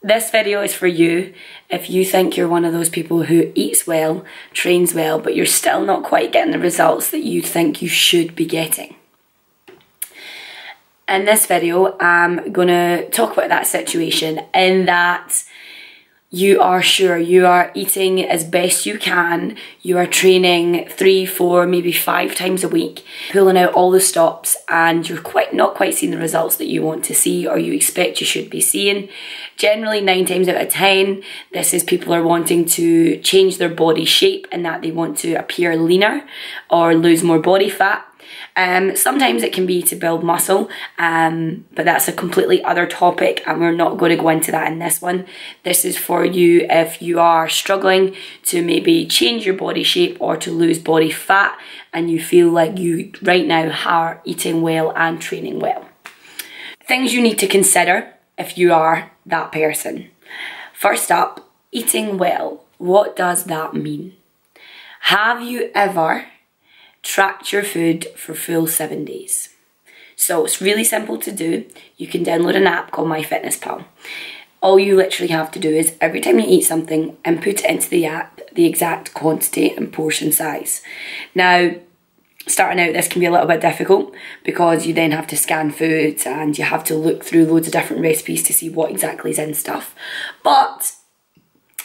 This video is for you if you think you're one of those people who eats well, trains well, but you're still not quite getting the results that you think you should be getting. In this video, I'm going to talk about that situation in that you are sure you are eating as best you can, you are training 3, 4, maybe 5 times a week, pulling out all the stops, and you're not quite seeing the results that you want to see or you expect you should be seeing. Generally 9 times out of 10, this is people are wanting to change their body shape and that they want to appear leaner or lose more body fat. Sometimes it can be to build muscle, but that's a completely other topic and we're not going to go into that in this one. This is for you if you are struggling to maybe change your body shape or to lose body fat and you feel like you right now are eating well and training well. Things you need to consider if you are that person. First up, eating well. What does that mean? Have you ever tracked your food for full 7 days? So it's really simple to do. You can download an app called MyFitnessPal. All you literally have to do is every time you eat something, input it into the app, the exact quantity and portion size. Now, starting out, this can be a little bit difficult because you then have to scan foods and you have to look through loads of different recipes to see what exactly is in stuff. But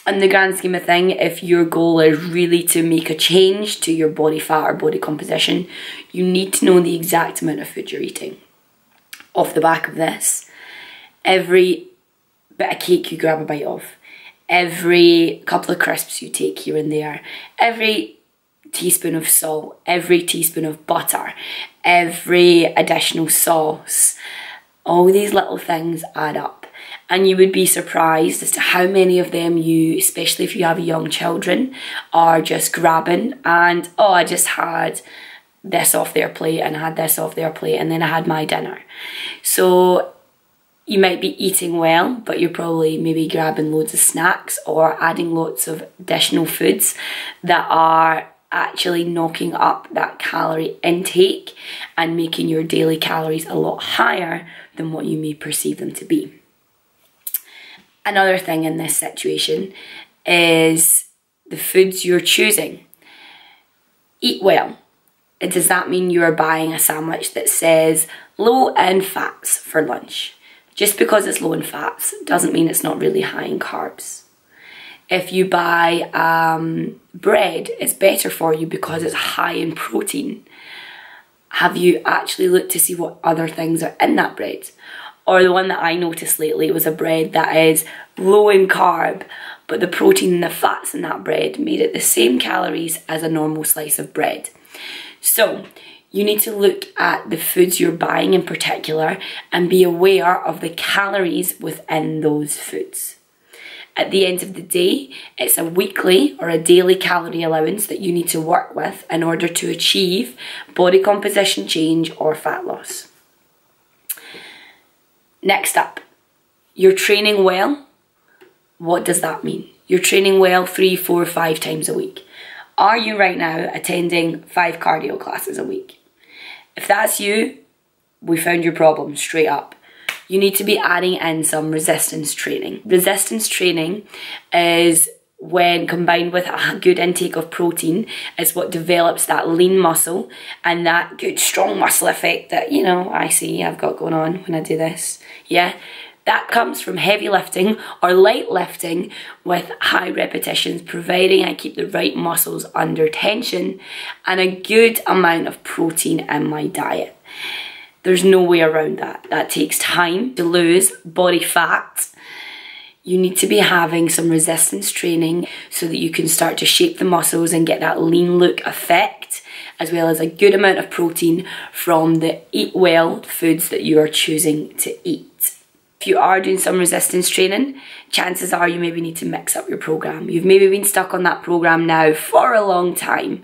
in the grand scheme of thing, if your goal is really to make a change to your body fat or body composition, you need to know the exact amount of food you're eating. Off the back of this, every bit of cake you grab a bite of, every couple of crisps you take here and there, every teaspoon of salt, every teaspoon of butter, every additional sauce, all these little things add up. And you would be surprised as to how many of them you, especially if you have young children, are just grabbing and, oh, I just had this off their plate and I had this off their plate and then I had my dinner. So you might be eating well, but you're probably maybe grabbing loads of snacks or adding lots of additional foods that are actually knocking up that calorie intake and making your daily calories a lot higher than what you may perceive them to be. Another thing in this situation is the foods you're choosing. Eat well. Does that mean you're buying a sandwich that says low in fats for lunch? Just because it's low in fats doesn't mean it's not really high in carbs. If you buy bread, it's better for you because it's high in protein. Have you actually looked to see what other things are in that bread? Or the one that I noticed lately was a bread that is low in carb, but the protein and the fats in that bread made it the same calories as a normal slice of bread. So you need to look at the foods you're buying in particular and be aware of the calories within those foods. At the end of the day, it's a weekly or a daily calorie allowance that you need to work with in order to achieve body composition change or fat loss. Next up, you're training well. What does that mean? You're training well 3, 4, 5 times a week. Are you right now attending 5 cardio classes a week? If that's you, we found your problem straight up. You need to be adding in some resistance training. Resistance training is when combined with a good intake of protein is what develops that lean muscle and that good strong muscle effect that, you know, I see I've got going on when I do this. Yeah, that comes from heavy lifting or light lifting with high repetitions, providing I keep the right muscles under tension and a good amount of protein in my diet. There's no way around that. That takes time to lose body fat. You need to be having some resistance training so that you can start to shape the muscles and get that lean look effect, as well as a good amount of protein from the eat well foods that you are choosing to eat. If you are doing some resistance training, chances are you maybe need to mix up your program. You've maybe been stuck on that program now for a long time.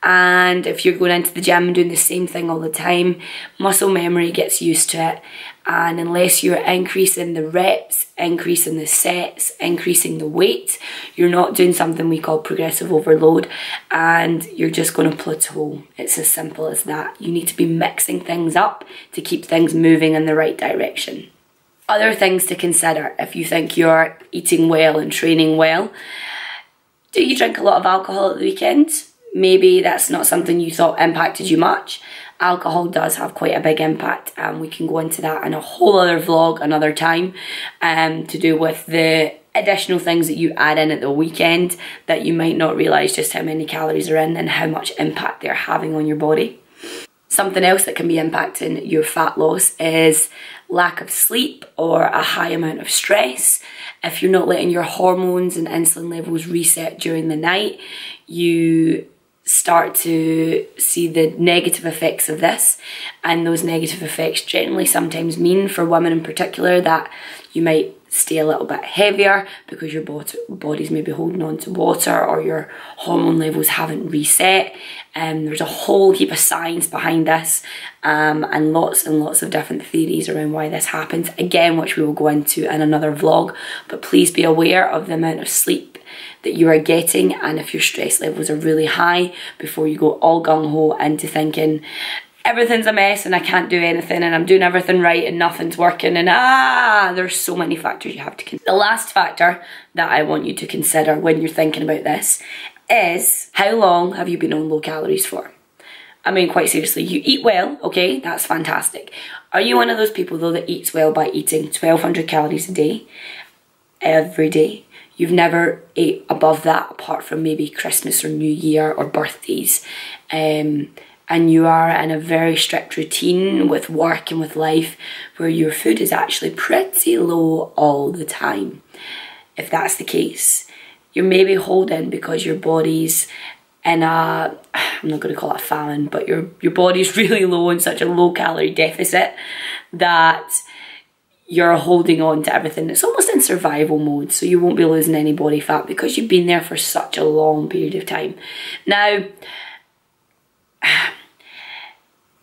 And if you're going into the gym and doing the same thing all the time, muscle memory gets used to it. And unless you're increasing the reps, increasing the sets, increasing the weight, you're not doing something we call progressive overload and you're just going to plateau. It's as simple as that. You need to be mixing things up to keep things moving in the right direction. Other things to consider if you think you're eating well and training well. Do you drink a lot of alcohol at the weekend? Maybe that's not something you thought impacted you much. Alcohol does have quite a big impact, and we can go into that in a whole other vlog another time, to do with the additional things that you add in at the weekend that you might not realise just how many calories are in and how much impact they're having on your body. Something else that can be impacting your fat loss is lack of sleep or a high amount of stress. If you're not letting your hormones and insulin levels reset during the night, you start to see the negative effects of this, and those negative effects generally sometimes mean, for women in particular, that you might stay a little bit heavier because your body's maybe holding on to water, or your hormone levels haven't reset. There's a whole heap of science behind this, and lots of different theories around why this happens, again, which we will go into in another vlog. But please be aware of the amount of sleep that you are getting, and if your stress levels are really high, before you go all gung-ho into thinking everything's a mess and I can't do anything and I'm doing everything right and nothing's working, and there's so many factors you have to consider. The last factor that I want you to consider when you're thinking about this is, how long have you been on low calories for? I mean, quite seriously, you eat well, okay, that's fantastic. Are you one of those people though that eats well by eating 1200 calories a day, every day? You've never ate above that apart from maybe Christmas or New Year or birthdays, and you are in a very strict routine with work and with life where your food is actually pretty low all the time. If that's the case, you're maybe holding because your body's in a, I'm not going to call it a famine, but your body's really low in such a low calorie deficit that you're holding on to everything. It's almost in survival mode, so you won't be losing any body fat because you've been there for such a long period of time. Now,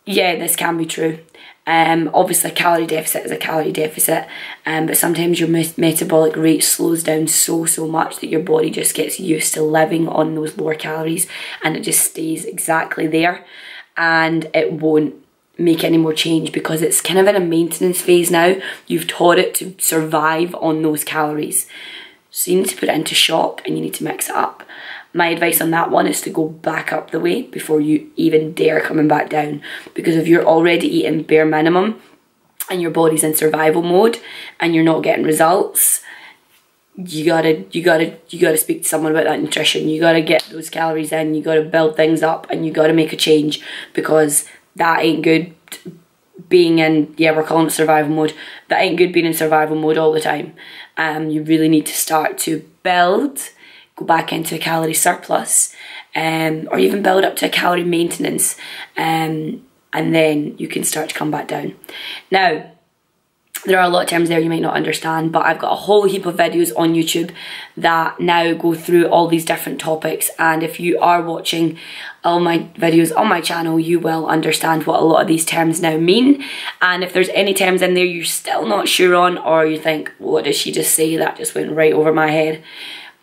yeah, this can be true. Obviously, a calorie deficit is a calorie deficit, but sometimes your metabolic rate slows down so much that your body just gets used to living on those lower calories, and it just stays exactly there, and it won't make any more change because it's kind of in a maintenance phase now. You've taught it to survive on those calories, so you need to put it into shock and you need to mix it up. My advice on that one is to go back up the weight before you even dare coming back down, because if you're already eating bare minimum and your body's in survival mode and you're not getting results, you gotta speak to someone about that nutrition. You gotta get those calories in, you gotta build things up, and you gotta make a change, because that ain't good being in, yeah, we're calling it survival mode. That ain't good being in survival mode all the time. You really need to start to build, go back into a calorie surplus, or even build up to a calorie maintenance, and then you can start to come back down. Now, there are a lot of terms there you might not understand, but I've got a whole heap of videos on YouTube that now go through all these different topics, and if you are watching all my videos on my channel, you will understand what a lot of these terms now mean. And if there's any terms in there you're still not sure on, or you think, what did she just say, that just went right over my head,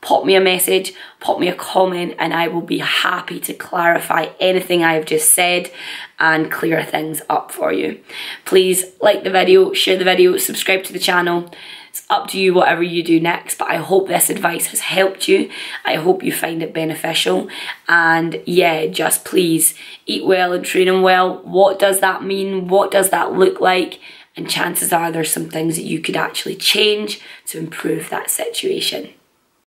pop me a message, pop me a comment, and I will be happy to clarify anything I have just said and clear things up for you. Please like the video, share the video, subscribe to the channel. It's up to you whatever you do next, but I hope this advice has helped you. I hope you find it beneficial, and yeah, just please eat well and train well. What does that mean? What does that look like? And chances are there's some things that you could actually change to improve that situation.